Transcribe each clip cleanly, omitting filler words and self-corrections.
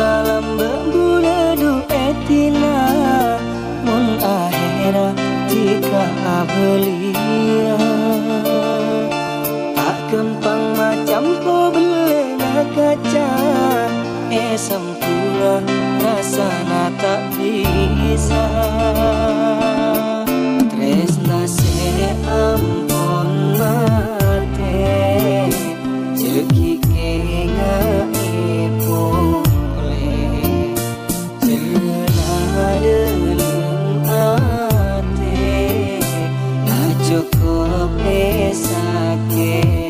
palam berbula du etina mun akhira jika belia tak kempang macam ko belena kaca sempurna rasana tak bisa tresna se ampun mate jeki kenga epole jena deleng ate cukup esake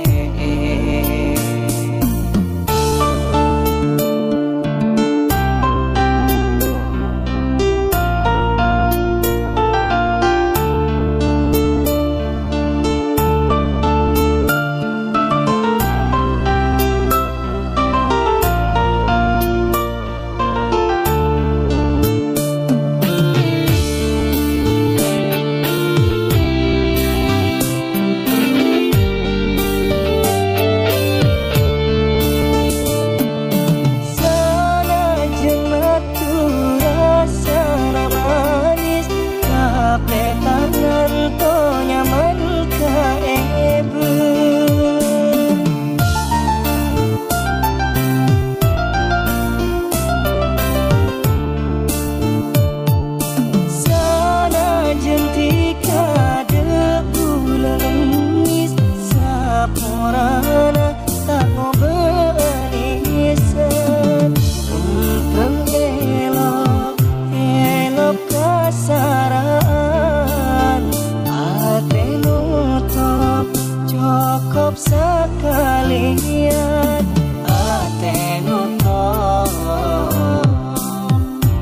sekalian atenuto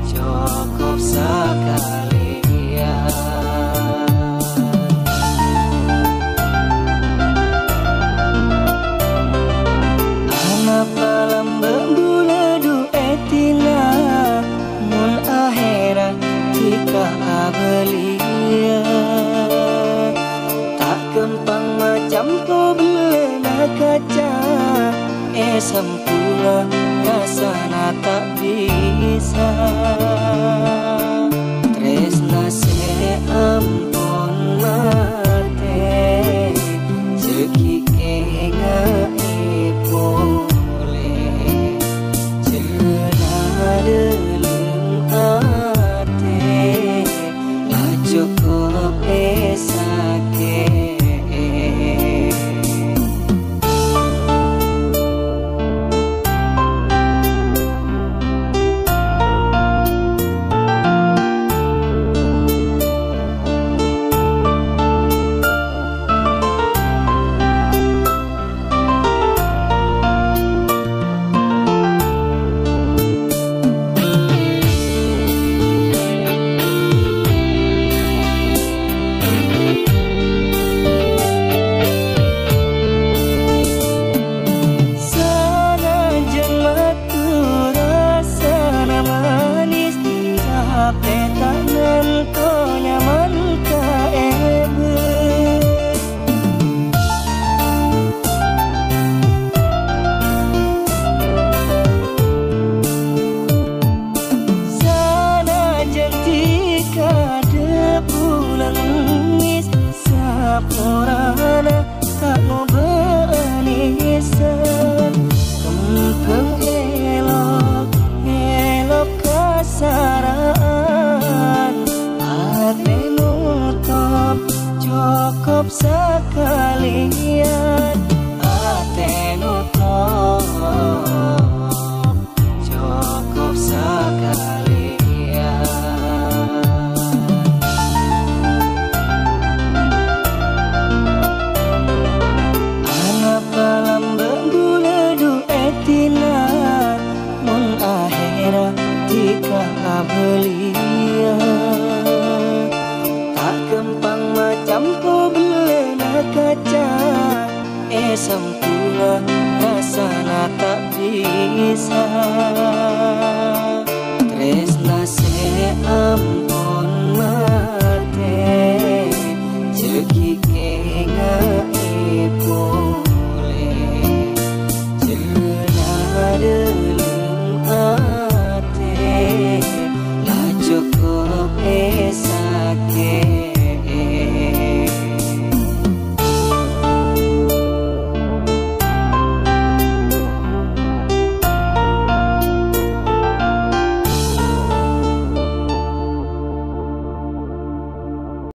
cukup sekalian anak palam berbula du etina mun akhira jika belia tak kempang macam ko belena kaca sempurna rasana tak bisa tresna se ampun mate jeki kenga epole jena deleng ate cukup esake petanan ko nyaman ka ebe sana jantika de bulan ngis sapurana tak mau beranisan kempeng elok elok kasaran cukup sekalian atenuto cukup sekalian anak palam berbula du etina mun akhira jika belia tak kempang macam ko belena kaca sempurna rasana tak bisa